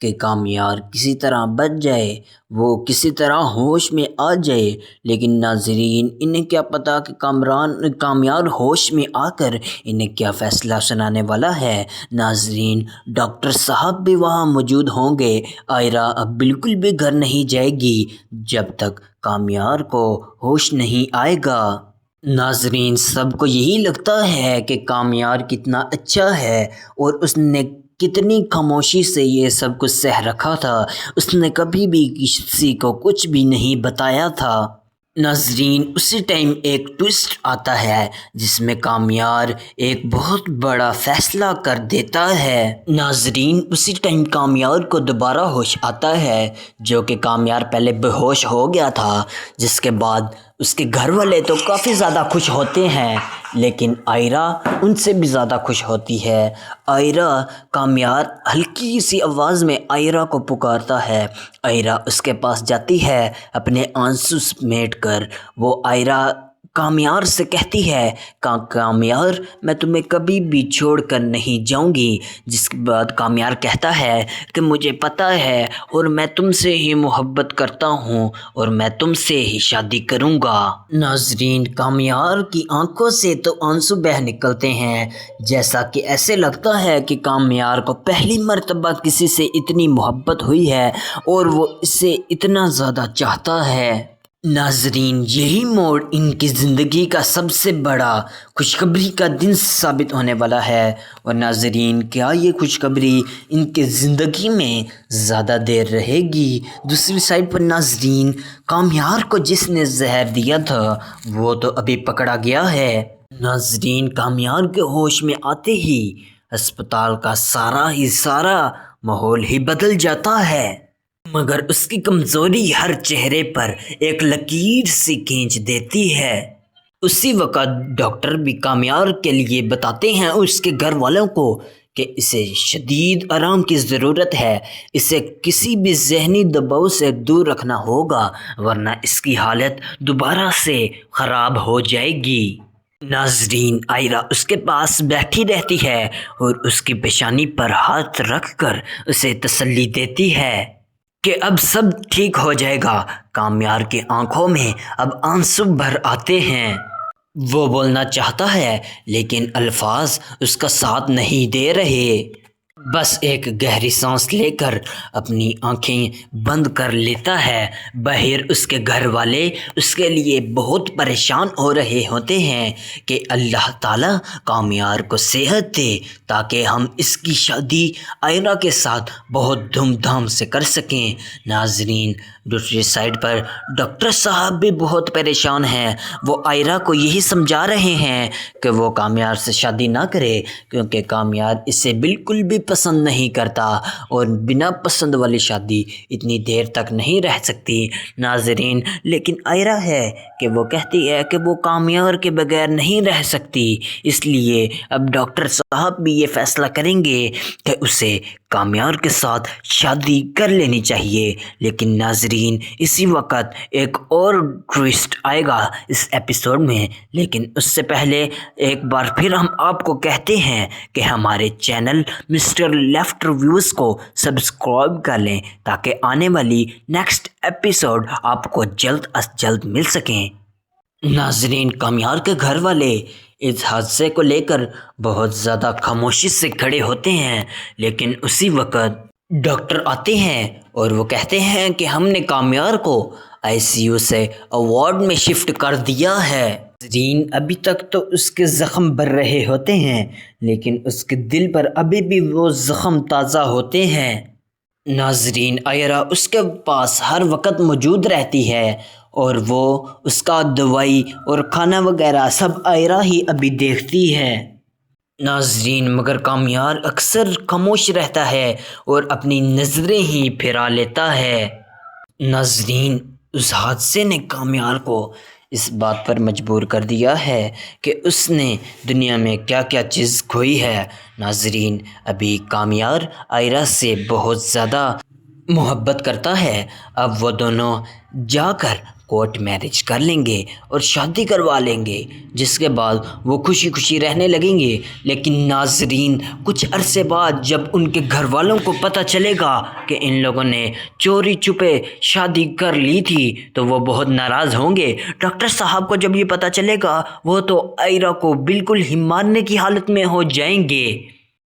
کہ کامیار کسی طرح بچ جائے، وہ کسی طرح ہوش میں آ جائے، لیکن ناظرین انہیں کیا پتہ کہ کامیار ہوش میں آ کر انہیں کیا فیصلہ سنانے والا ہے۔ ناظرین ڈاکٹر صاحب بھی وہاں موجود ہوں گے۔ آئرہ اب بالکل بھی گھر نہیں جائے گی جب تک کامیار کو ہوش نہیں آئے گا۔ ناظرین سب کو یہی لگتا ہے کہ کامیار کتنا اچھا ہے اور اس نے کتنی خاموشی سے یہ سب کچھ سہ رکھا تھا، اس نے کبھی بھی کسی کو کچھ بھی نہیں بتایا تھا۔ ناظرین اسی ٹائم ایک ٹوسٹ آتا ہے جس میں کامیار ایک بہت بڑا فیصلہ کر دیتا ہے۔ ناظرین اسی ٹائم کامیار کو دوبارہ ہوش آتا ہے، جو کہ کامیار پہلے بے ہوش ہو گیا تھا، جس کے بعد اس کے گھر والے تو کافی زیادہ خوش ہوتے ہیں، لیکن آئرہ ان سے بھی زیادہ خوش ہوتی ہے۔ آئرہ کامیار ہلکی سی آواز میں آئرہ کو پکارتا ہے۔ آئرہ اس کے پاس جاتی ہے اپنے آنسو سمیٹ کر۔ وہ آئرہ کامیار سے کہتی ہے کامیار میں تمہیں کبھی بھی چھوڑ کر نہیں جاؤں گی، جس کے بعد کامیار کہتا ہے کہ مجھے پتہ ہے اور میں تم سے ہی محبت کرتا ہوں اور میں تم سے ہی شادی کروں گا۔ ناظرین کامیار کی آنکھوں سے تو آنسو بہہ نکلتے ہیں، جیسا کہ ایسے لگتا ہے کہ کامیار کو پہلی مرتبہ کسی سے اتنی محبت ہوئی ہے اور وہ اسے اتنا زیادہ چاہتا ہے۔ ناظرین یہی موڑ ان کی زندگی کا سب سے بڑا خوشخبری کا دن ثابت ہونے والا ہے، اور ناظرین کیا یہ خوشخبری ان کے زندگی میں زیادہ دیر رہے گی؟ دوسری سائڈ پر ناظرین کامیار کو جس نے زہر دیا تھا وہ تو ابھی پکڑا گیا ہے۔ ناظرین کامیار کے ہوش میں آتے ہی ہسپتال کا سارا ماحول ہی بدل جاتا ہے، مگر اس کی کمزوری ہر چہرے پر ایک لکیر سی کھینچ دیتی ہے۔ اسی وقت ڈاکٹر بھی کامیار کے لیے بتاتے ہیں اس کے گھر والوں کو کہ اسے شدید آرام کی ضرورت ہے، اسے کسی بھی ذہنی دباؤ سے دور رکھنا ہوگا ورنہ اس کی حالت دوبارہ سے خراب ہو جائے گی۔ ناظرین آئرہ اس کے پاس بیٹھی رہتی ہے اور اس کی پیشانی پر ہاتھ رکھ کر اسے تسلی دیتی ہے کہ اب سب ٹھیک ہو جائے گا۔ کامیار کی آنکھوں میں اب آنسو بھر آتے ہیں، وہ بولنا چاہتا ہے لیکن الفاظ اس کا ساتھ نہیں دے رہے، بس ایک گہری سانس لے کر اپنی آنکھیں بند کر لیتا ہے۔ باہر اس کے گھر والے اس کے لیے بہت پریشان ہو رہے ہوتے ہیں کہ اللہ تعالیٰ کامیار کو صحت دے تاکہ ہم اس کی شادی آئرہ کے ساتھ بہت دھوم دھام سے کر سکیں۔ ناظرین دوسری سائڈ پر ڈاکٹر صاحب بھی بہت پریشان ہیں، وہ آئرہ کو یہی سمجھا رہے ہیں کہ وہ کامیار سے شادی نہ کرے کیونکہ کامیار اسے بالکل بھی پسند نہیں کرتا اور بنا پسند والی شادی اتنی دیر تک نہیں رہ سکتی۔ ناظرین لیکن آئرہ ہے کہ وہ کہتی ہے کہ وہ کامیار کے بغیر نہیں رہ سکتی، اس لیے اب ڈاکٹر صاحب بھی یہ فیصلہ کریں گے کہ اسے کامیار کے ساتھ شادی کر لینی چاہیے۔ لیکن ناظرین اسی وقت ایک اور ٹویسٹ آئے گا اس ایپیسوڈ میں، لیکن اس سے پہلے ایک بار پھر ہم آپ کو کہتے ہیں کہ ہمارے چینل مسٹر لیفٹ ریویوز کو سبسکرائب کر لیں تاکہ آنے والی نیکسٹ ایپیسوڈ آپ کو جلد از جلد مل سکیں۔ ناظرین کامیار کے گھر والے اس حادثے کو لے کر بہت زیادہ خاموشی سے کھڑے ہوتے ہیں، لیکن اسی وقت ڈاکٹر آتے ہیں اور وہ کہتے ہیں کہ ہم نے کامیار کو ICU سے وارڈ میں شفٹ کر دیا ہے۔ ناظرین ابھی تک تو اس کے زخم بھر رہے ہوتے ہیں لیکن اس کے دل پر ابھی بھی وہ زخم تازہ ہوتے ہیں۔ ناظرین آئرہ اس کے پاس ہر وقت موجود رہتی ہے اور وہ اس کا دوائی اور کھانا وغیرہ سب آئرہ ہی ابھی دیکھتی ہے۔ ناظرین مگر کامیار اکثر خاموش رہتا ہے اور اپنی نظریں ہی پھرا لیتا ہے۔ ناظرین اس حادثے نے کامیار کو اس بات پر مجبور کر دیا ہے کہ اس نے دنیا میں کیا کیا چیز کھوئی ہے۔ ناظرین ابھی کامیار آئرہ سے بہت زیادہ محبت کرتا ہے، اب وہ دونوں جا کر کورٹ میرج کر لیں گے اور شادی کروا لیں گے، جس کے بعد وہ خوشی خوشی رہنے لگیں گے۔ لیکن ناظرین، کچھ عرصے بعد جب ان کے گھر والوں کو پتہ چلے گا کہ ان لوگوں نے چوری چھپے شادی کر لی تھی تو وہ بہت ناراض ہوں گے۔ ڈاکٹر صاحب کو جب یہ پتہ چلے گا وہ تو آئرہ کو بالکل ہی مارنے کی حالت میں ہو جائیں گے۔